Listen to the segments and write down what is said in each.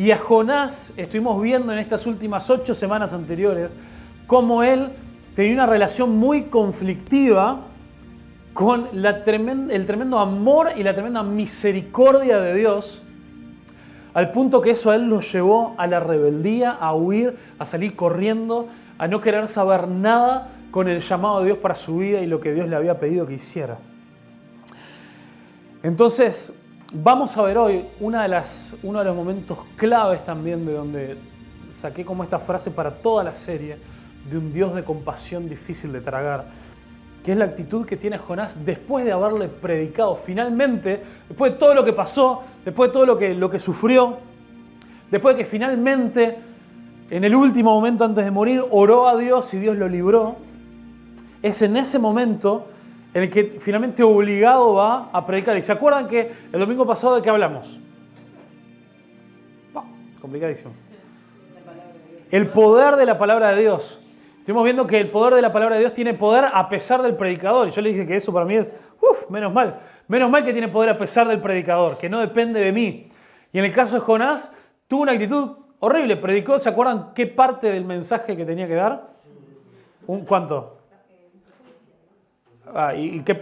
Y a Jonás estuvimos viendo en estas últimas 8 semanas anteriores cómo él tenía una relación muy conflictiva con el tremendo amor y la tremenda misericordia de Dios, al punto que eso a él lo llevó a la rebeldía, a huir, a salir corriendo, a no querer saber nada con el llamado de Dios para su vida y lo que Dios le había pedido que hiciera. Entonces, vamos a ver hoy uno de los momentos claves también de donde saqué como esta frase para toda la serie, de un Dios de compasión difícil de tragar, que es la actitud que tiene Jonás después de haberle predicado. Finalmente, después de todo lo que pasó, después de todo lo que sufrió, después de que finalmente, en el último momento antes de morir, oró a Dios y Dios lo libró, es en ese momento en el que finalmente obligado va a predicar. ¿Y se acuerdan que el domingo pasado de qué hablamos? Complicadísimo. El poder de la palabra de Dios. Estuvimos viendo que el poder de la palabra de Dios tiene poder a pesar del predicador. Y yo le dije que eso para mí es, menos mal. Menos mal que tiene poder a pesar del predicador, que no depende de mí. Y en el caso de Jonás, tuvo una actitud horrible. Predicó, ¿se acuerdan qué parte del mensaje que tenía que dar? ¿Cuánto? ¿Y qué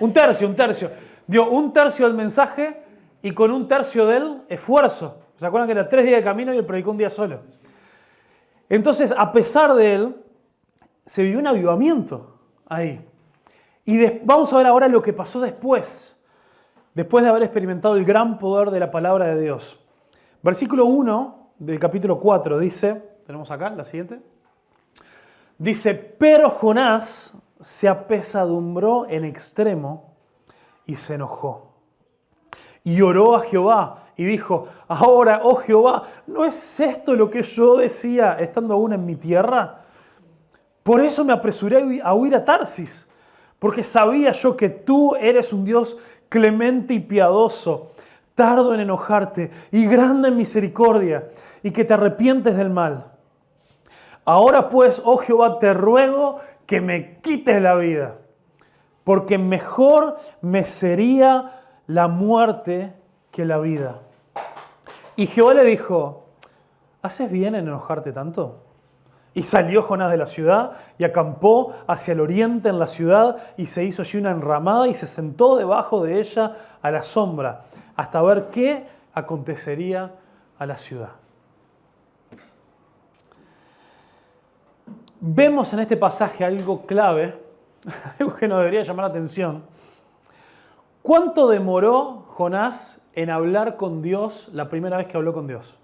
un tercio. Dio un tercio del mensaje y con un tercio del esfuerzo. ¿Se acuerdan que era 3 días de camino y él predicó un día solo? Entonces, a pesar de él, se vivió un avivamiento ahí. Y vamos a ver ahora lo que pasó después de haber experimentado el gran poder de la palabra de Dios. Versículo 1 del capítulo 4 dice, tenemos acá la siguiente, dice, pero Jonás se apesadumbró en extremo y se enojó. Y oró a Jehová y dijo, ahora, oh Jehová, ¿no es esto lo que yo decía estando aún en mi tierra? Por eso me apresuré a huir a Tarsis, porque sabía yo que tú eres un Dios clemente y piadoso, tardo en enojarte y grande en misericordia, y que te arrepientes del mal. Ahora pues, oh Jehová, te ruego que me quites la vida, porque mejor me sería la muerte que la vida. Y Jehová le dijo, ¿haces bien en enojarte tanto? Y salió Jonás de la ciudad y acampó hacia el oriente en la ciudad y se hizo allí una enramada y se sentó debajo de ella a la sombra hasta ver qué acontecería a la ciudad. Vemos en este pasaje algo clave, algo que nos debería llamar la atención. ¿Cuánto demoró Jonás en hablar con Dios la primera vez que habló con Dios?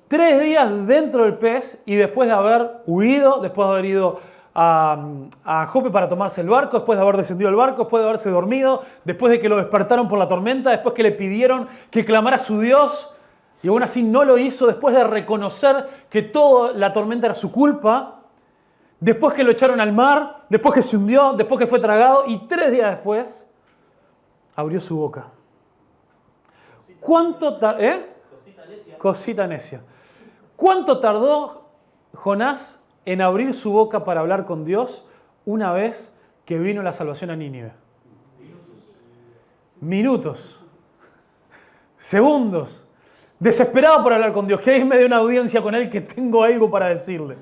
3 días dentro del pez y después de haber huido, después de haber ido a Jope para tomarse el barco, después de haber descendido el barco, después de haberse dormido, después de que lo despertaron por la tormenta, después que le pidieron que clamara a su Dios y aún así no lo hizo, después de reconocer que toda la tormenta era su culpa, después que lo echaron al mar, después que se hundió, después que fue tragado y 3 días después abrió su boca. ¿Cuánto tardó? Cosita necia. ¿Cuánto tardó Jonás en abrir su boca para hablar con Dios una vez que vino la salvación a Nínive? Minutos. Segundos. Desesperado por hablar con Dios. Que me dé una audiencia con Él que tengo algo para decirle.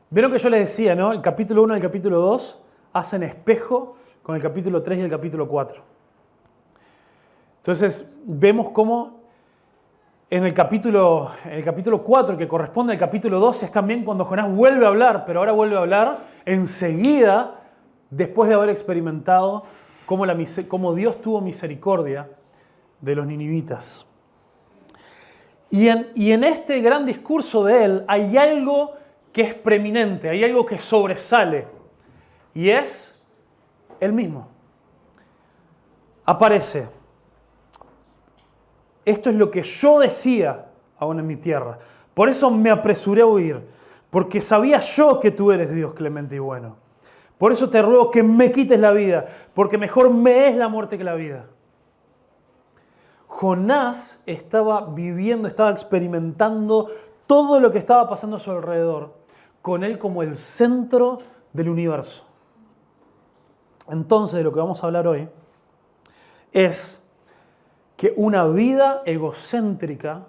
Vieron que yo les decía, ¿no? El capítulo 1 y el capítulo 2 hacen espejo con el capítulo 3 y el capítulo 4. Entonces vemos cómo en el capítulo 4, que corresponde al capítulo 2, es también cuando Jonás vuelve a hablar, pero ahora vuelve a hablar enseguida, después de haber experimentado cómo Dios tuvo misericordia de los ninivitas. Y en este gran discurso de él hay algo que es preeminente, hay algo que sobresale, y es él mismo. Aparece. Esto es lo que yo decía aún en mi tierra. Por eso me apresuré a huir, porque sabía yo que tú eres Dios clemente y bueno. Por eso te ruego que me quites la vida, porque mejor me es la muerte que la vida. Jonás estaba viviendo, estaba experimentando todo lo que estaba pasando a su alrededor, con él como el centro del universo. Entonces, de lo que vamos a hablar hoy es que una vida egocéntrica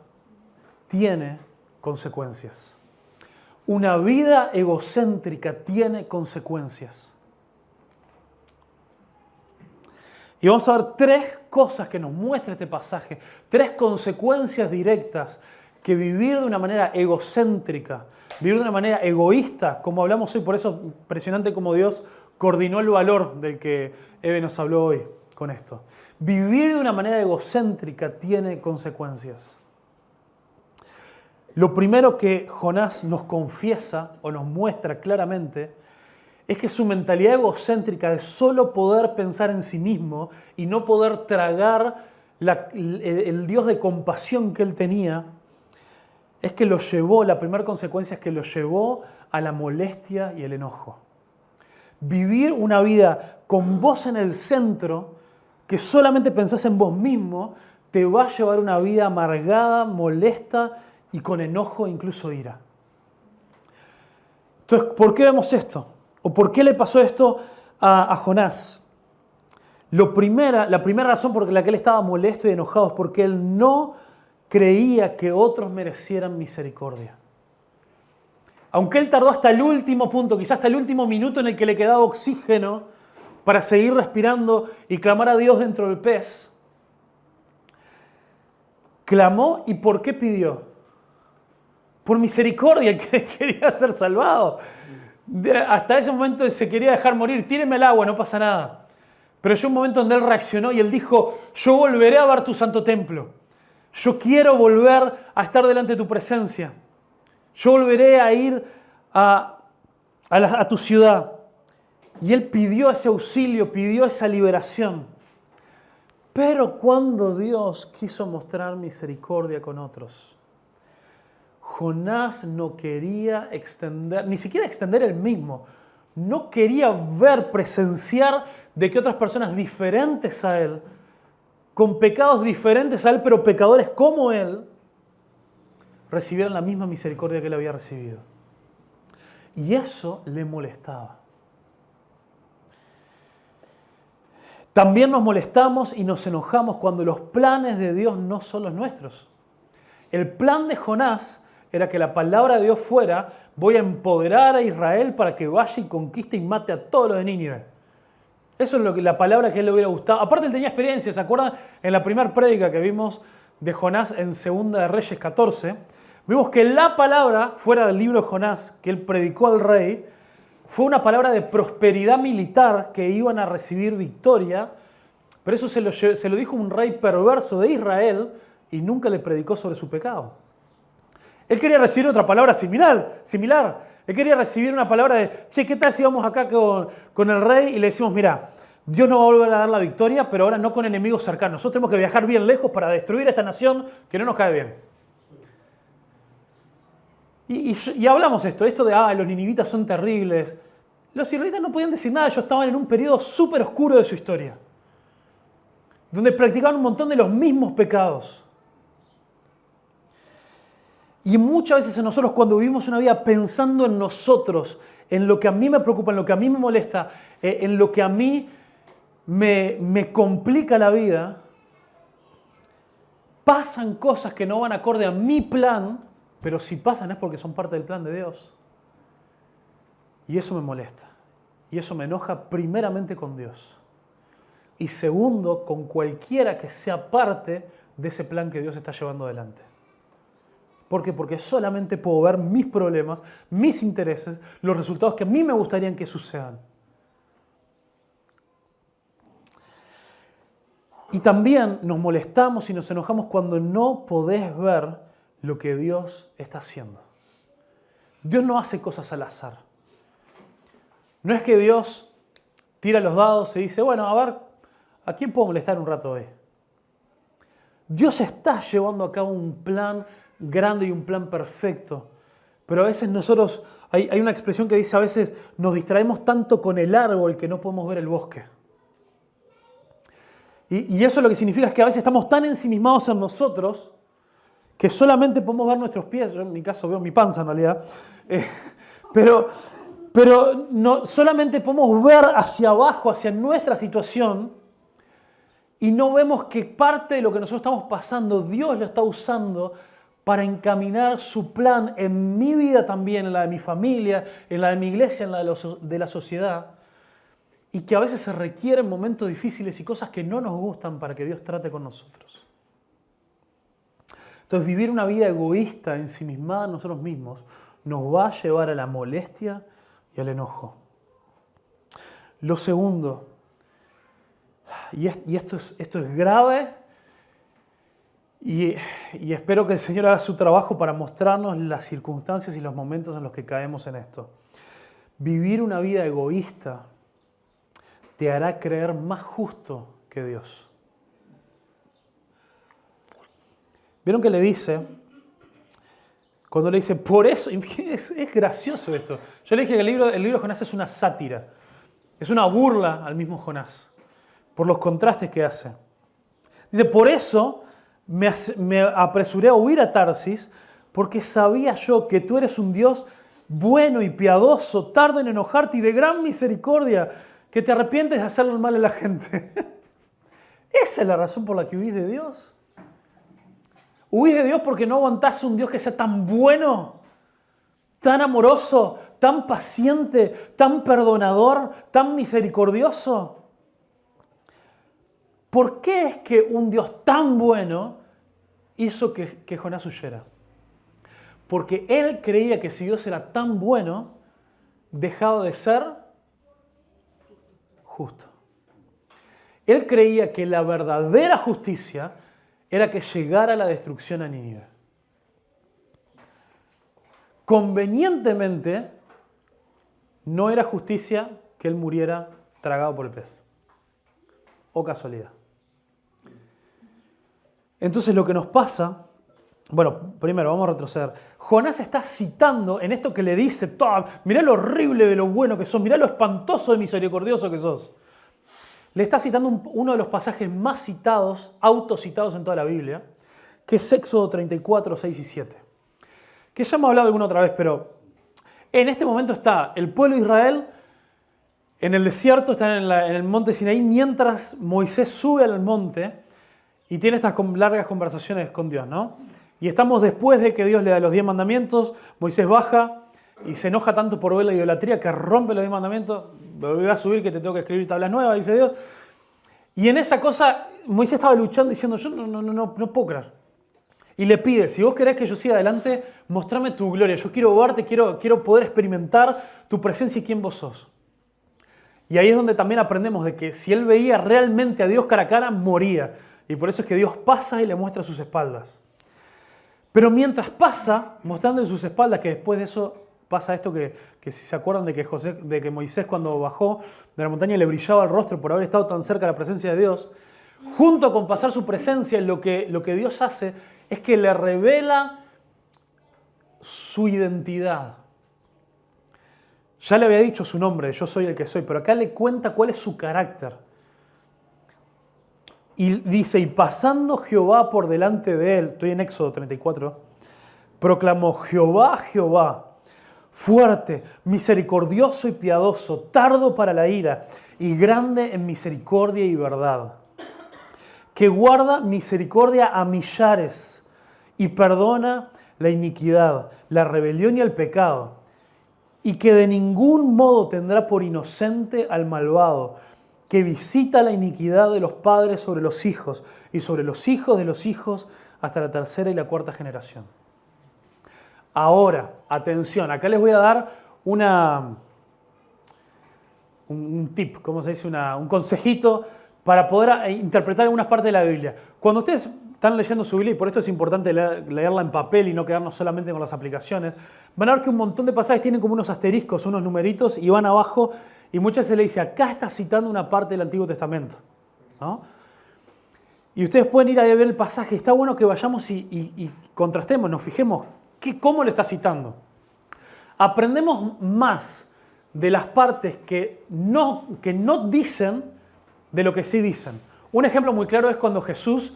tiene consecuencias. Una vida egocéntrica tiene consecuencias. Y vamos a ver 3 cosas que nos muestra este pasaje, 3 consecuencias directas que vivir de una manera egocéntrica, vivir de una manera egoísta, como hablamos hoy, por eso impresionante como Dios coordinó el valor del que Eve nos habló hoy con esto. Vivir de una manera egocéntrica tiene consecuencias. Lo primero que Jonás nos confiesa o nos muestra claramente es que su mentalidad egocéntrica de solo poder pensar en sí mismo y no poder tragar el Dios de compasión que él tenía, es que lo llevó, la primera consecuencia es que lo llevó a la molestia y el enojo. Vivir una vida con vos en el centro, que solamente pensás en vos mismo, te va a llevar una vida amargada, molesta y con enojo e incluso ira. Entonces, ¿por qué vemos esto? ¿O por qué le pasó esto a Jonás? La primera razón por la que él estaba molesto y enojado es porque él no creía que otros merecieran misericordia. Aunque él tardó hasta el último punto, quizás hasta el último minuto en el que le quedaba oxígeno para seguir respirando y clamar a Dios dentro del pez, clamó. ¿Y por qué pidió? Por misericordia, que quería ser salvado. Hasta ese momento él se quería dejar morir. Tíreme el agua, no pasa nada. Pero llegó un momento donde él reaccionó y él dijo: yo volveré a ver tu santo templo. Yo quiero volver a estar delante de tu presencia. Yo volveré a ir a tu ciudad. Y él pidió ese auxilio, pidió esa liberación. Pero cuando Dios quiso mostrar misericordia con otros, Jonás no quería extender, ni siquiera extender el mismo. No quería ver, presenciar de que otras personas diferentes a él, con pecados diferentes a él, pero pecadores como él, recibieran la misma misericordia que él había recibido. Y eso le molestaba. También nos molestamos y nos enojamos cuando los planes de Dios no son los nuestros. El plan de Jonás era que la palabra de Dios fuera: voy a empoderar a Israel para que vaya y conquiste y mate a todos los de Nínive. Eso es la palabra que a él le hubiera gustado. Aparte él tenía experiencia, ¿se acuerdan? En la primera prédica que vimos de Jonás en 2 de Reyes 14, vimos que la palabra, fuera del libro de Jonás, que él predicó al rey, fue una palabra de prosperidad militar, que iban a recibir victoria, pero eso se lo dijo un rey perverso de Israel y nunca le predicó sobre su pecado. Él quería recibir otra palabra similar. Él quería recibir una palabra de: che, ¿qué tal si vamos acá con el rey y le decimos: mira, Dios nos va a volver a dar la victoria, pero ahora no con enemigos cercanos. Nosotros tenemos que viajar bien lejos para destruir a esta nación que no nos cae bien. Y hablamos esto de los ninivitas son terribles. Los israelitas no podían decir nada, ellos estaban en un periodo súper oscuro de su historia, donde practicaban un montón de los mismos pecados. Y muchas veces nosotros, cuando vivimos una vida pensando en nosotros, en lo que a mí me preocupa, en lo que a mí me molesta, en lo que a mí me complica la vida, pasan cosas que no van acorde a mi plan, pero si pasan es porque son parte del plan de Dios. Y eso me molesta. Y eso me enoja primeramente con Dios. Y segundo, con cualquiera que sea parte de ese plan que Dios está llevando adelante. ¿Por qué? Porque solamente puedo ver mis problemas, mis intereses, los resultados que a mí me gustaría que sucedan. Y también nos molestamos y nos enojamos cuando no podés ver lo que Dios está haciendo. Dios no hace cosas al azar. No es que Dios tira los dados y dice: bueno, a ver, ¿a quién puedo molestar un rato hoy? Dios está llevando a cabo un plan grande y un plan perfecto. Pero a veces nosotros, hay una expresión que dice: a veces nos distraemos tanto con el árbol que no podemos ver el bosque. Y eso lo que significa es que a veces estamos tan ensimismados en nosotros que solamente podemos ver nuestros pies. Yo en mi caso veo mi panza en realidad. Pero no, solamente podemos ver hacia abajo, hacia nuestra situación, Y no vemos que parte de lo que nosotros estamos pasando, Dios lo está usando para encaminar su plan en mi vida también, en la de mi familia, en la de mi iglesia, en la de la sociedad. Y que a veces se requieren momentos difíciles y cosas que no nos gustan para que Dios trate con nosotros. Entonces, vivir una vida egoísta, ensimismada en nosotros mismos, nos va a llevar a la molestia y al enojo. Lo segundo, y esto es grave, y espero que el Señor haga su trabajo para mostrarnos las circunstancias y los momentos en los que caemos en esto. Vivir una vida egoísta te hará creer más justo que Dios. ¿Vieron que le dice? Cuando le dice, por eso, es gracioso esto. Yo le dije que el libro de Jonás es una sátira, es una burla al mismo Jonás, por los contrastes que hace. Dice, por eso me apresuré a huir a Tarsis, porque sabía yo que tú eres un Dios bueno y piadoso, tardo en enojarte y de gran misericordia, que te arrepientes de hacerle el mal a la gente. Esa es la razón por la que huís de Dios. Huís de Dios porque no aguantás un Dios que sea tan bueno, tan amoroso, tan paciente, tan perdonador, tan misericordioso. ¿Por qué es que un Dios tan bueno hizo que Jonás huyera? Porque él creía que si Dios era tan bueno, dejaba de ser justo. Él creía que la verdadera justicia era que llegara la destrucción a Nínive. Convenientemente, no era justicia que él muriera tragado por el pez. O casualidad. Entonces lo que nos pasa, bueno, primero vamos a retroceder. Jonás está citando en esto que le dice, mirá lo horrible de lo bueno que sos, mirá lo espantoso de misericordioso que sos. Le está citando uno de los pasajes más citados, autocitados en toda la Biblia, que es Éxodo 34, 6 y 7. Que ya hemos hablado alguna otra vez, pero en este momento está el pueblo de Israel en el desierto, están en el monte Sinaí, mientras Moisés sube al monte y tiene estas largas conversaciones con Dios, ¿no? Y estamos después de que Dios le da los 10 mandamientos, Moisés baja y se enoja tanto por ver la idolatría que rompe los 10 mandamientos. Voy a subir que te tengo que escribir tablas nuevas, dice Dios. Y en esa cosa Moisés estaba luchando diciendo, yo no puedo creer. Y le pide, si vos querés que yo siga adelante, mostrame tu gloria. Yo quiero verte, quiero poder experimentar tu presencia y quién vos sos. Y ahí es donde también aprendemos de que si él veía realmente a Dios cara a cara, moría. Y por eso es que Dios pasa y le muestra sus espaldas. Pero mientras pasa, mostrándole sus espaldas, que después de eso pasa esto que si se acuerdan de que Moisés cuando bajó de la montaña le brillaba el rostro por haber estado tan cerca de la presencia de Dios, junto con pasar su presencia, lo que Dios hace es que le revela su identidad. Ya le había dicho su nombre, yo soy el que soy, pero acá le cuenta cuál es su carácter. Y dice, y pasando Jehová por delante de él, estoy en Éxodo 34, proclamó, Jehová, Jehová, fuerte, misericordioso y piadoso, tardo para la ira y grande en misericordia y verdad, que guarda misericordia a millares y perdona la iniquidad, la rebelión y el pecado, y que de ningún modo tendrá por inocente al malvado, que visita la iniquidad de los padres sobre los hijos y sobre los hijos de los hijos hasta la tercera y la cuarta generación. Ahora, atención, acá les voy a dar un tip, ¿cómo se dice? Un consejito para poder interpretar algunas partes de la Biblia. Cuando ustedes están leyendo su Biblia, y por esto es importante leerla en papel y no quedarnos solamente con las aplicaciones, van a ver que un montón de pasajes tienen como unos asteriscos, unos numeritos, y van abajo, y muchas veces le dice, acá está citando una parte del Antiguo Testamento, ¿no? Y ustedes pueden ir a ver el pasaje. Está bueno que vayamos y contrastemos, nos fijemos cómo lo está citando. Aprendemos más de las partes que no dicen de lo que sí dicen. Un ejemplo muy claro es cuando Jesús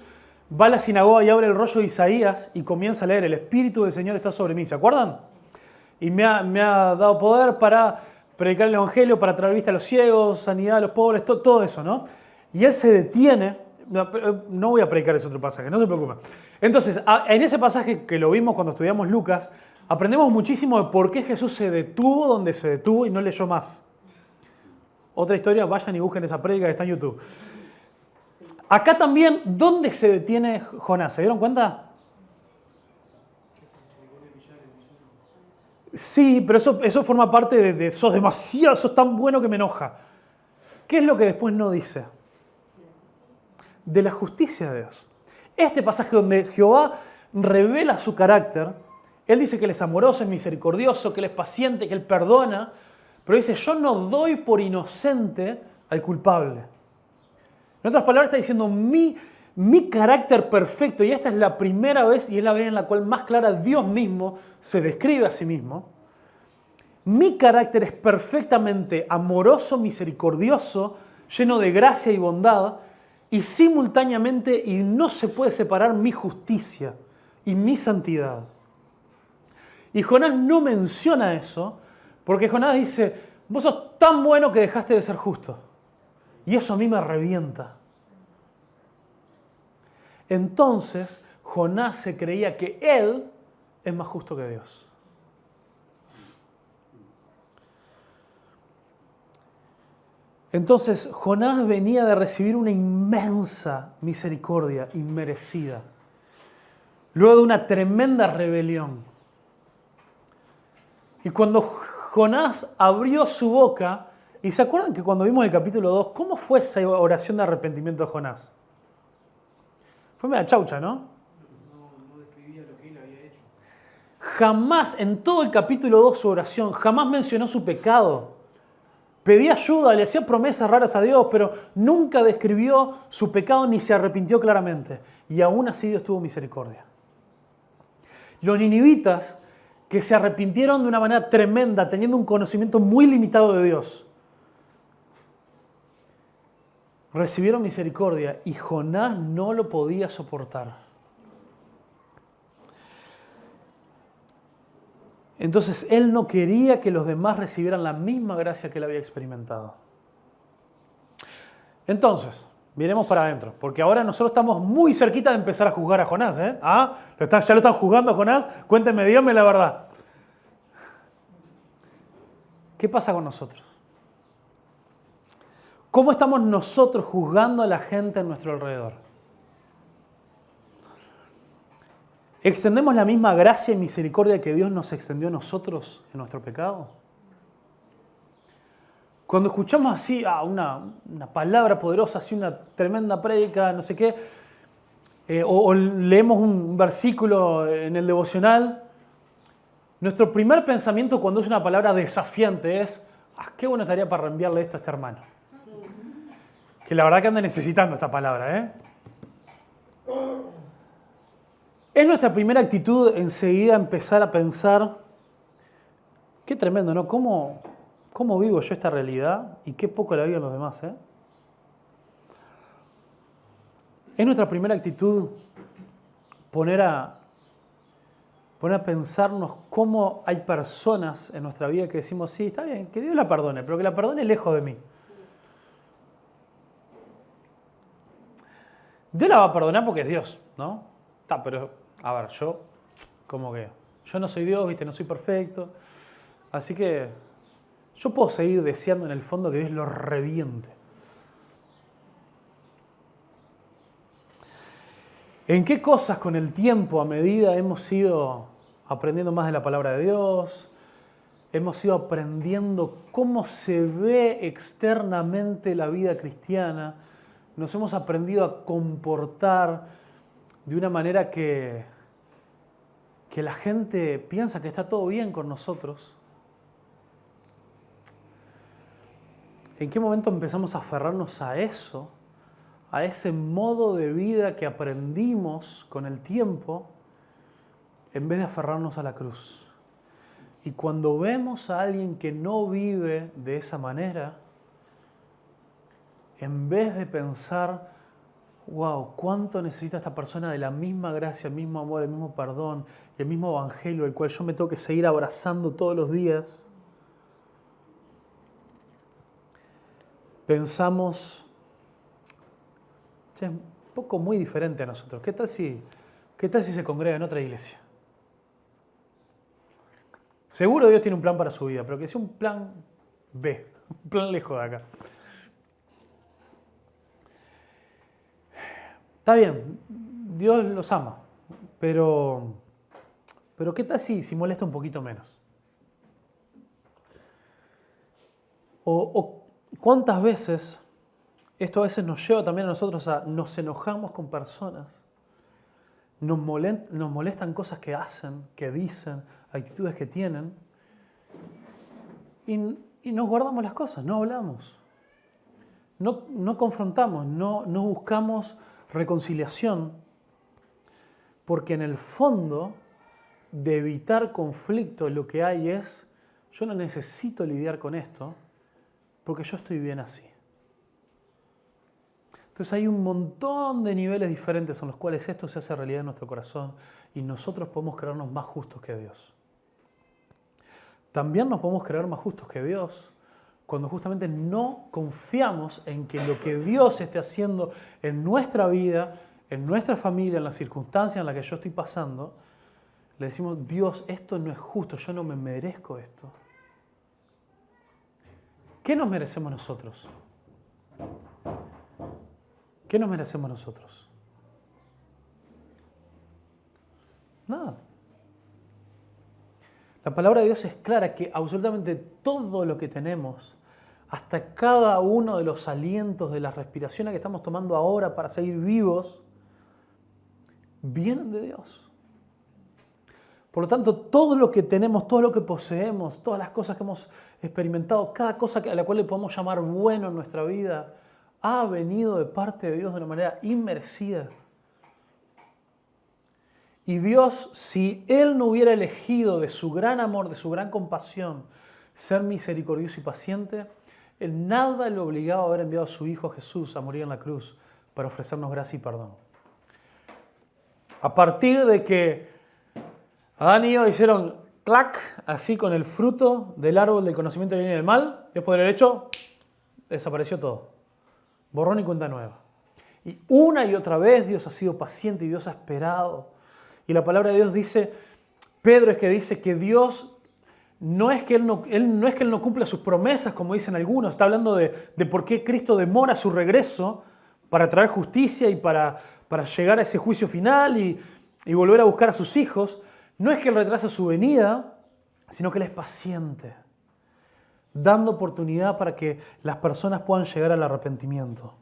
va a la sinagoga y abre el rollo de Isaías y comienza a leer, el Espíritu del Señor está sobre mí, ¿se acuerdan? Y me ha dado poder para predicar el Evangelio, para traer vista a los ciegos, sanidad a los pobres, todo eso, ¿no? Y él se detiene, No voy a predicar ese otro pasaje, no se preocupen. Entonces, en ese pasaje que lo vimos cuando estudiamos Lucas, aprendemos muchísimo de por qué Jesús se detuvo donde se detuvo y no leyó más. Otra historia, vayan y busquen esa prédica que está en YouTube. Acá también, ¿dónde se detiene Jonás? ¿Se dieron cuenta? Sí, pero eso forma parte de sos demasiado, sos tan bueno que me enoja. ¿Qué es lo que después no dice? De la justicia de Dios. Este pasaje donde Jehová revela su carácter, Él dice que Él es amoroso, es misericordioso, que Él es paciente, que Él perdona, pero dice, yo no doy por inocente al culpable. En otras palabras está diciendo, mi carácter perfecto, y esta es la primera vez, y es la vez en la cual más clara Dios mismo se describe a sí mismo, mi carácter es perfectamente amoroso, misericordioso, lleno de gracia y bondad, y simultáneamente, y no se puede separar mi justicia y mi santidad. Y Jonás no menciona eso, porque Jonás dice, vos sos tan bueno que dejaste de ser justo. Y eso a mí me revienta. Entonces, Jonás se creía que él es más justo que Dios. Entonces, Jonás venía de recibir una inmensa misericordia inmerecida, luego de una tremenda rebelión. Y cuando Jonás abrió su boca, y se acuerdan que cuando vimos el capítulo 2, ¿cómo fue esa oración de arrepentimiento de Jonás? Fue media chaucha, ¿no? No describía lo que él había hecho. Jamás, en todo el capítulo 2, su oración, jamás mencionó su pecado. Pedía ayuda, le hacía promesas raras a Dios, pero nunca describió su pecado ni se arrepintió claramente. Y aún así Dios tuvo misericordia. Los ninivitas, que se arrepintieron de una manera tremenda, teniendo un conocimiento muy limitado de Dios, recibieron misericordia y Jonás no lo podía soportar. Entonces, él no quería que los demás recibieran la misma gracia que él había experimentado. Entonces, miremos para adentro, porque ahora nosotros estamos muy cerquita de empezar a juzgar a Jonás. ¿Ya lo están juzgando a Jonás? Cuéntenme, díganme la verdad. ¿Qué pasa con nosotros? ¿Cómo estamos nosotros juzgando a la gente a nuestro alrededor? ¿Extendemos la misma gracia y misericordia que Dios nos extendió a nosotros en nuestro pecado? Cuando escuchamos así una palabra poderosa, así una tremenda prédica, no sé qué, o leemos un versículo en el devocional, nuestro primer pensamiento cuando es una palabra desafiante es, qué bueno estaría para reenviarle esto a este hermano. Que la verdad que anda necesitando esta palabra, ¿eh? Es nuestra primera actitud enseguida empezar a pensar, qué tremendo, ¿no? ¿Cómo vivo yo esta realidad y qué poco la viven los demás, ¿eh? Es nuestra primera actitud poner a pensarnos cómo hay personas en nuestra vida que decimos, sí, está bien, que Dios la perdone, pero que la perdone lejos de mí. Dios la va a perdonar porque es Dios, ¿no? Pero, a ver, yo no soy Dios, ¿viste? No soy perfecto. Así que yo puedo seguir deseando en el fondo que Dios lo reviente. ¿En qué cosas con el tiempo, a medida hemos ido aprendiendo más de la palabra de Dios? Hemos ido aprendiendo cómo se ve externamente la vida cristiana. Nos hemos aprendido a comportar de una manera que la gente piensa que está todo bien con nosotros. ¿En qué momento empezamos a aferrarnos a eso, a ese modo de vida que aprendimos con el tiempo, en vez de aferrarnos a la cruz? Y cuando vemos a alguien que no vive de esa manera, en vez de pensar, wow, ¿cuánto necesita esta persona de la misma gracia, el mismo amor, el mismo perdón, el mismo evangelio, el cual yo me tengo que seguir abrazando todos los días? Pensamos, che, poco muy diferente a nosotros. ¿Qué tal si se congrega en otra iglesia? Seguro Dios tiene un plan para su vida, pero que sea un plan B, un plan lejos de acá. Está bien, Dios los ama, pero ¿qué tal si molesta un poquito menos? O cuántas veces, esto a veces nos lleva también a nosotros nos enojamos con personas, nos molestan cosas que hacen, que dicen, actitudes que tienen, y nos guardamos las cosas, no hablamos, no confrontamos, no buscamos reconciliación, porque en el fondo de evitar conflicto lo que hay es, yo no necesito lidiar con esto, porque yo estoy bien así. Entonces hay un montón de niveles diferentes en los cuales esto se hace realidad en nuestro corazón y nosotros podemos creernos más justos que Dios. También nos podemos creer más justos que Dios cuando justamente no confiamos en que lo que Dios esté haciendo en nuestra vida, en nuestra familia, en la circunstancia en la que yo estoy pasando, le decimos, Dios, esto no es justo, yo no me merezco esto. ¿Qué nos merecemos nosotros? ¿Qué nos merecemos nosotros? Nada. La palabra de Dios es clara que absolutamente todo lo que tenemos, hasta cada uno de los alientos, de las respiraciones que estamos tomando ahora para seguir vivos, vienen de Dios. Por lo tanto, todo lo que tenemos, todo lo que poseemos, todas las cosas que hemos experimentado, cada cosa a la cual le podemos llamar bueno en nuestra vida, ha venido de parte de Dios de una manera inmerecida. Y Dios, si Él no hubiera elegido de su gran amor, de su gran compasión, ser misericordioso y paciente, Él nada le obligaba a haber enviado a su Hijo Jesús a morir en la cruz para ofrecernos gracia y perdón. A partir de que Adán y Eva hicieron clac, así con el fruto del árbol del conocimiento del bien y del mal, después del hecho, desapareció todo. Borrón y cuenta nueva. Y una y otra vez Dios ha sido paciente y Dios ha esperado. Y la palabra de Dios dice, Pedro es que dice que Dios no es que Él no cumpla sus promesas, como dicen algunos. Está hablando de por qué Cristo demora su regreso para traer justicia y para llegar a ese juicio final y volver a buscar a sus hijos. No es que Él retrasa su venida, sino que Él es paciente, dando oportunidad para que las personas puedan llegar al arrepentimiento.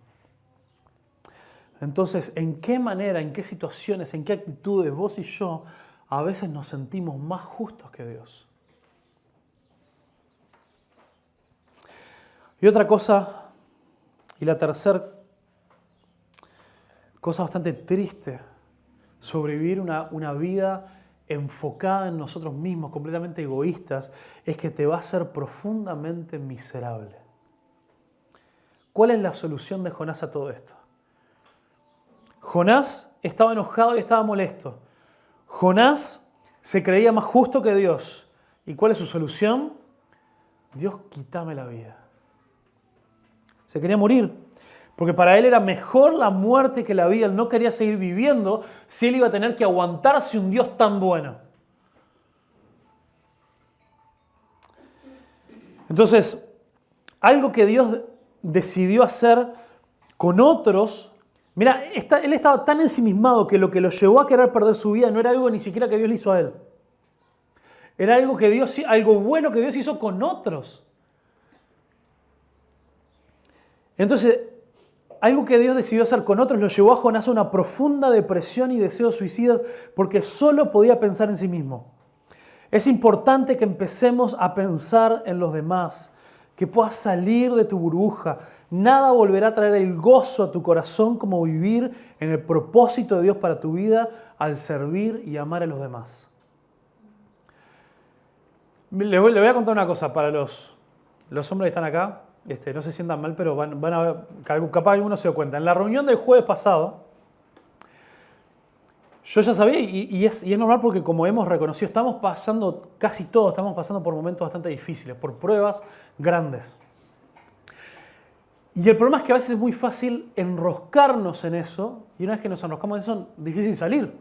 Entonces, ¿en qué manera, en qué situaciones, en qué actitudes vos y yo a veces nos sentimos más justos que Dios? Y otra cosa, y la tercera cosa bastante triste, sobrevivir una vida enfocada en nosotros mismos, completamente egoístas, es que te va a hacer profundamente miserable. ¿Cuál es la solución de Jonás a todo esto? Jonás estaba enojado y estaba molesto. Jonás se creía más justo que Dios. ¿Y cuál es su solución? Dios, quítame la vida. Se quería morir, porque para él era mejor la muerte que la vida. Él no quería seguir viviendo si él iba a tener que aguantarse un Dios tan bueno. Entonces, algo que Dios decidió hacer con otros. Mira, él estaba tan ensimismado que lo llevó a querer perder su vida no era algo ni siquiera que Dios le hizo a él. Era algo bueno que Dios hizo con otros. Entonces, algo que Dios decidió hacer con otros lo llevó a Jonás a una profunda depresión y deseos suicidas porque solo podía pensar en sí mismo. Es importante que empecemos a pensar en los demás, que puedas salir de tu burbuja. Nada volverá a traer el gozo a tu corazón como vivir en el propósito de Dios para tu vida al servir y amar a los demás. Le voy a contar una cosa para los hombres que están acá. No se sientan mal, pero van a ver, capaz alguno se dio cuenta. En la reunión del jueves pasado, yo ya sabía, y es normal porque como hemos reconocido, casi todos estamos pasando por momentos bastante difíciles, por pruebas grandes. Y el problema es que a veces es muy fácil enroscarnos en eso, y una vez que nos enroscamos en eso, es difícil salir.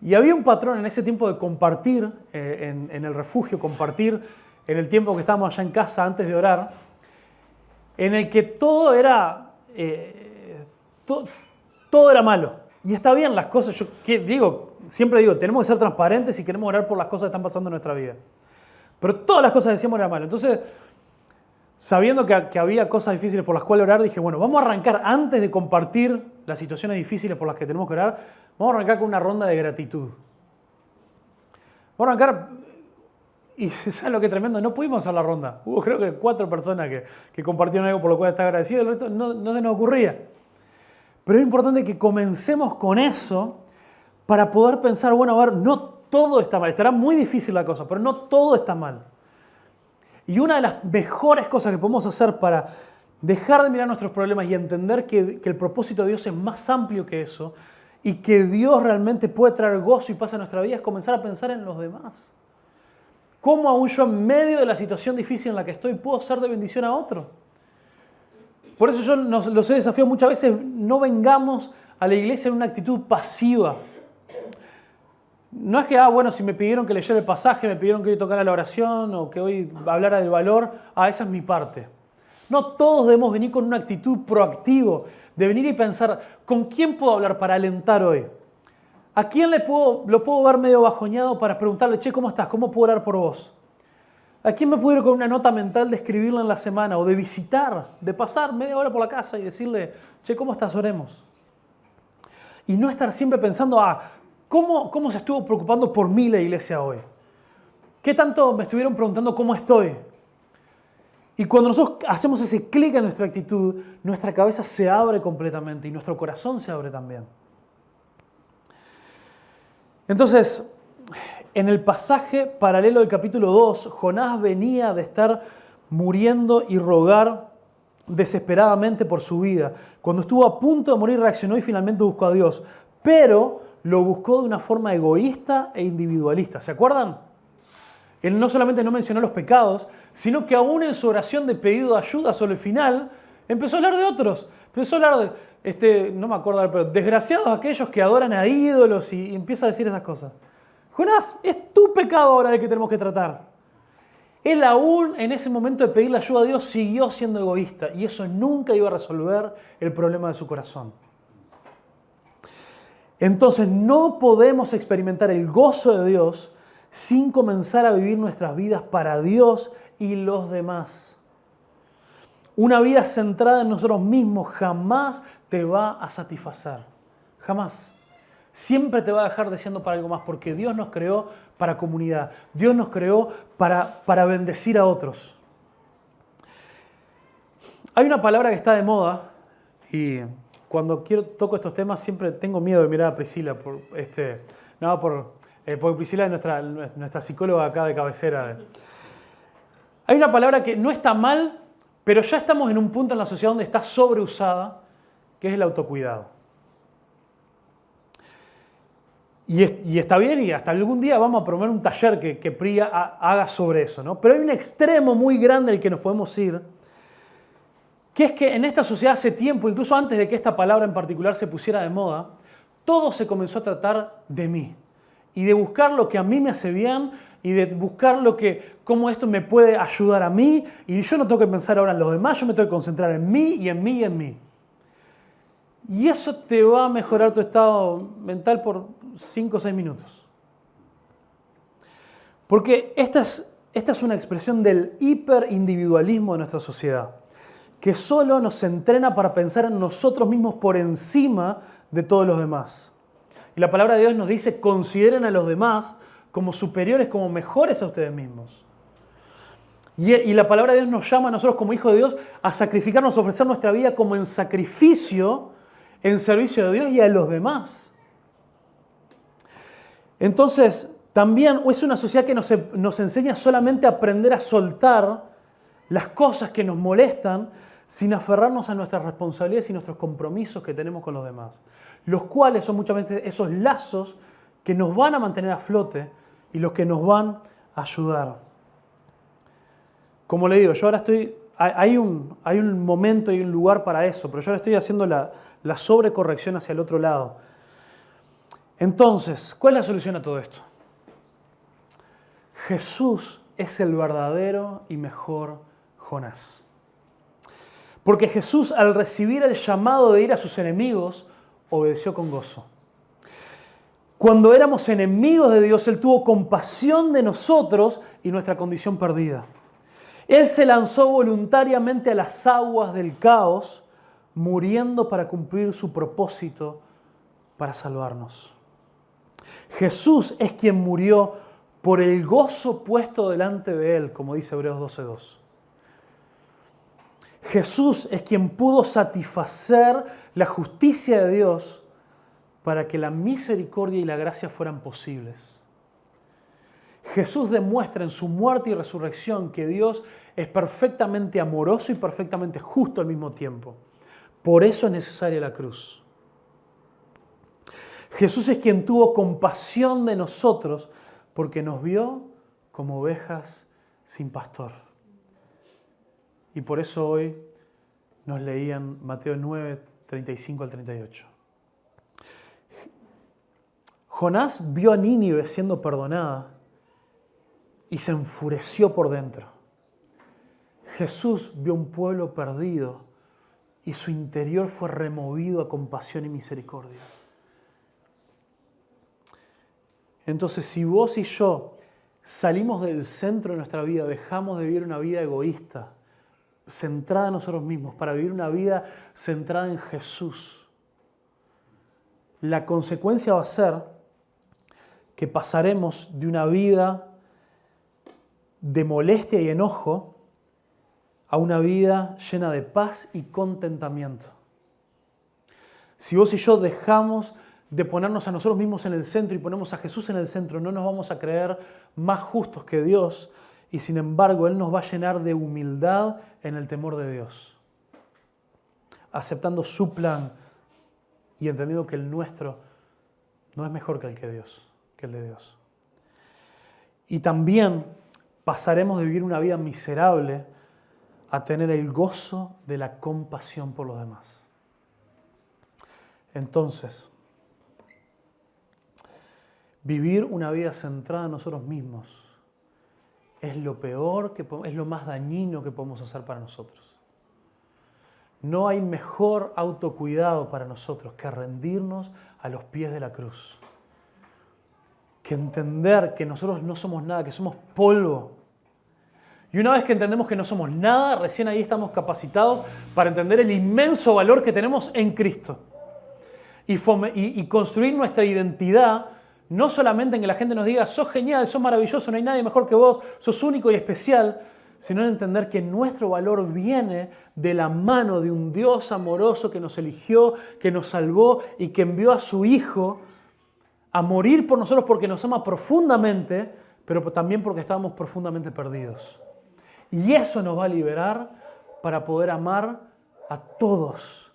Y había un patrón en ese tiempo de compartir en el refugio, compartir en el tiempo que estábamos allá en casa antes de orar, en el que todo era malo. Y está bien las cosas, siempre digo, tenemos que ser transparentes si queremos orar por las cosas que están pasando en nuestra vida. Pero todas las cosas que decíamos eran malas. Entonces, sabiendo que había cosas difíciles por las cuales orar, dije, bueno, vamos a arrancar antes de compartir las situaciones difíciles por las que tenemos que orar, vamos a arrancar con una ronda de gratitud. Vamos a arrancar, y ¿sabes lo que es tremendo? No pudimos hacer la ronda. Hubo creo que 4 personas que compartieron algo por lo cual está agradecido, el resto no se nos ocurría. Pero es importante que comencemos con eso para poder pensar, bueno, a ver, no todo está mal. Estará muy difícil la cosa, pero no todo está mal. Y una de las mejores cosas que podemos hacer para dejar de mirar nuestros problemas y entender que el propósito de Dios es más amplio que eso y que Dios realmente puede traer gozo y paz a nuestra vida es comenzar a pensar en los demás. ¿Cómo aún yo en medio de la situación difícil en la que estoy puedo ser de bendición a otro? Por eso yo los he desafiado muchas veces, no vengamos a la iglesia en una actitud pasiva. No es que, bueno, si me pidieron que leyera el pasaje, me pidieron que hoy tocara la oración o que hoy hablara del valor, esa es mi parte. No, todos debemos venir con una actitud proactiva, de venir y pensar, ¿con quién puedo hablar para alentar hoy? ¿A quién lo puedo ver medio bajoneado para preguntarle, che, ¿cómo estás? ¿Cómo puedo orar por vos? ¿A quién me puedo ir con una nota mental de escribirla en la semana o de visitar, de pasar media hora por la casa y decirle, che, ¿cómo estás? Oremos. Y no estar siempre pensando, ¿cómo se estuvo preocupando por mí la iglesia hoy? ¿Qué tanto me estuvieron preguntando cómo estoy? Y cuando nosotros hacemos ese clic en nuestra actitud, nuestra cabeza se abre completamente y nuestro corazón se abre también. Entonces, en el pasaje paralelo del capítulo 2, Jonás venía de estar muriendo y rogar desesperadamente por su vida. Cuando estuvo a punto de morir, reaccionó y finalmente buscó a Dios. Pero lo buscó de una forma egoísta e individualista. ¿Se acuerdan? Él no solamente no mencionó los pecados, sino que aún en su oración de pedido de ayuda sobre el final, empezó a hablar de otros. Empezó a hablar de, no me acuerdo, pero desgraciados aquellos que adoran a ídolos y empieza a decir esas cosas. Jonás, es tu pecado ahora el que tenemos que tratar. Él aún en ese momento de pedirle ayuda a Dios siguió siendo egoísta y eso nunca iba a resolver el problema de su corazón. Entonces no podemos experimentar el gozo de Dios sin comenzar a vivir nuestras vidas para Dios y los demás. Una vida centrada en nosotros mismos jamás te va a satisfacer. Jamás. Siempre te va a dejar deseando para algo más porque Dios nos creó para comunidad. Dios nos creó para bendecir a otros. Hay una palabra que está de moda y cuando toco estos temas siempre tengo miedo de mirar a Priscila porque Priscila es nuestra psicóloga acá de cabecera. Hay una palabra que no está mal, pero ya estamos en un punto en la sociedad donde está sobreusada, que es el autocuidado. Y está bien y hasta algún día vamos a promover un taller que PRI haga sobre eso, ¿no? Pero hay un extremo muy grande al que nos podemos ir, que es que en esta sociedad hace tiempo, incluso antes de que esta palabra en particular se pusiera de moda, todo se comenzó a tratar de mí. Y de buscar lo que a mí me hace bien y de buscar cómo esto me puede ayudar a mí. Y yo no tengo que pensar ahora en los demás, yo me tengo que concentrar en mí y en mí y en mí. Y eso te va a mejorar tu estado mental por 5 o 6 minutos. Porque esta es una expresión del hiperindividualismo de nuestra sociedad, que solo nos entrena para pensar en nosotros mismos por encima de todos los demás. Y la palabra de Dios nos dice, consideren a los demás como superiores, como mejores a ustedes mismos. Y la palabra de Dios nos llama a nosotros como hijos de Dios a sacrificarnos, a ofrecer nuestra vida como en sacrificio, en servicio de Dios y a los demás. Entonces, también es una sociedad que nos enseña solamente a aprender a soltar las cosas que nos molestan sin aferrarnos a nuestras responsabilidades y nuestros compromisos que tenemos con los demás, los cuales son muchas veces esos lazos que nos van a mantener a flote y los que nos van a ayudar. Como le digo, yo ahora estoy hay un momento y un lugar para eso, pero yo le estoy haciendo la sobrecorrección hacia el otro lado. Entonces, ¿cuál es la solución a todo esto? Jesús es el verdadero y mejor Jonás. Porque Jesús, al recibir el llamado de ir a sus enemigos, obedeció con gozo. Cuando éramos enemigos de Dios, Él tuvo compasión de nosotros y nuestra condición perdida. Él se lanzó voluntariamente a las aguas del caos, muriendo para cumplir su propósito para salvarnos. Jesús es quien murió por el gozo puesto delante de Él, como dice Hebreos 12:2. Jesús es quien pudo satisfacer la justicia de Dios para que la misericordia y la gracia fueran posibles. Jesús demuestra en su muerte y resurrección que Dios es perfectamente amoroso y perfectamente justo al mismo tiempo. Por eso es necesaria la cruz. Jesús es quien tuvo compasión de nosotros porque nos vio como ovejas sin pastor. Y por eso hoy nos leían Mateo 9, 35 al 38. Jonás vio a Nínive siendo perdonada y se enfureció por dentro. Jesús vio un pueblo perdido y su interior fue removido a compasión y misericordia. Entonces, si vos y yo salimos del centro de nuestra vida, dejamos de vivir una vida egoísta, centrada en nosotros mismos, para vivir una vida centrada en Jesús, la consecuencia va a ser que pasaremos de una vida de molestia y enojo a una vida llena de paz y contentamiento. Si vos y yo dejamos de ponernos a nosotros mismos en el centro y ponemos a Jesús en el centro, no nos vamos a creer más justos que Dios y sin embargo Él nos va a llenar de humildad en el temor de Dios, aceptando su plan y entendiendo que el nuestro no es mejor que el de Dios. Y también pasaremos de vivir una vida miserable a tener el gozo de la compasión por los demás. Entonces, vivir una vida centrada en nosotros mismos es lo peor, es lo más dañino que podemos hacer para nosotros. No hay mejor autocuidado para nosotros que rendirnos a los pies de la cruz. Que entender que nosotros no somos nada, que somos polvo. Y una vez que entendemos que no somos nada, recién ahí estamos capacitados para entender el inmenso valor que tenemos en Cristo. Y construir nuestra identidad, no solamente en que la gente nos diga, sos genial, sos maravilloso, no hay nadie mejor que vos, sos único y especial, sino en entender que nuestro valor viene de la mano de un Dios amoroso que nos eligió, que nos salvó y que envió a su Hijo a morir por nosotros porque nos ama profundamente, pero también porque estábamos profundamente perdidos. Y eso nos va a liberar para poder amar a todos,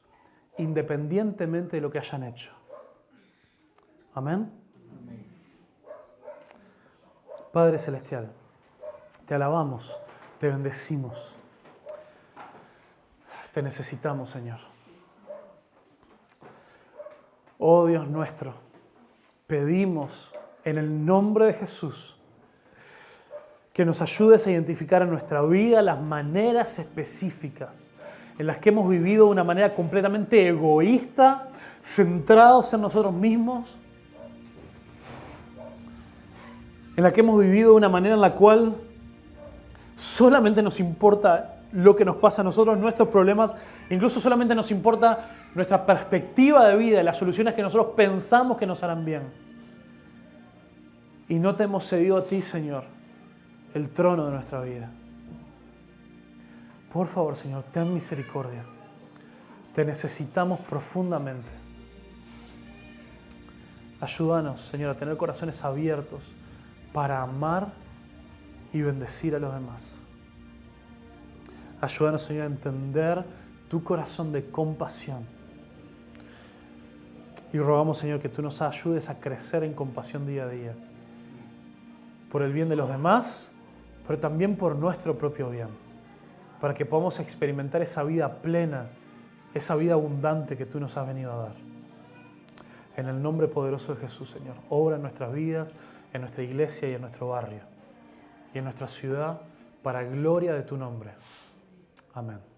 independientemente de lo que hayan hecho. Amén. Padre Celestial, te alabamos, te bendecimos. Te necesitamos, Señor. Oh Dios nuestro, pedimos en el nombre de Jesús que nos ayudes a identificar en nuestra vida las maneras específicas en las que hemos vivido de una manera completamente egoísta, centrados en nosotros mismos, en la que hemos vivido de una manera en la cual solamente nos importa lo que nos pasa a nosotros, nuestros problemas, incluso solamente nos importa nuestra perspectiva de vida y las soluciones que nosotros pensamos que nos harán bien. Y no te hemos cedido a ti, Señor, el trono de nuestra vida. Por favor, Señor, ten misericordia. Te necesitamos profundamente. Ayúdanos, Señor, a tener corazones abiertos para amar y bendecir a los demás. Ayúdanos, Señor, a entender tu corazón de compasión. Y rogamos, Señor, que tú nos ayudes a crecer en compasión día a día. Por el bien de los demás, pero también por nuestro propio bien. para que podamos experimentar esa vida plena, esa vida abundante que tú nos has venido a dar. En el nombre poderoso de Jesús, Señor, obra en nuestras vidas, en nuestra iglesia y en nuestro barrio y en nuestra ciudad para gloria de tu nombre. Amén.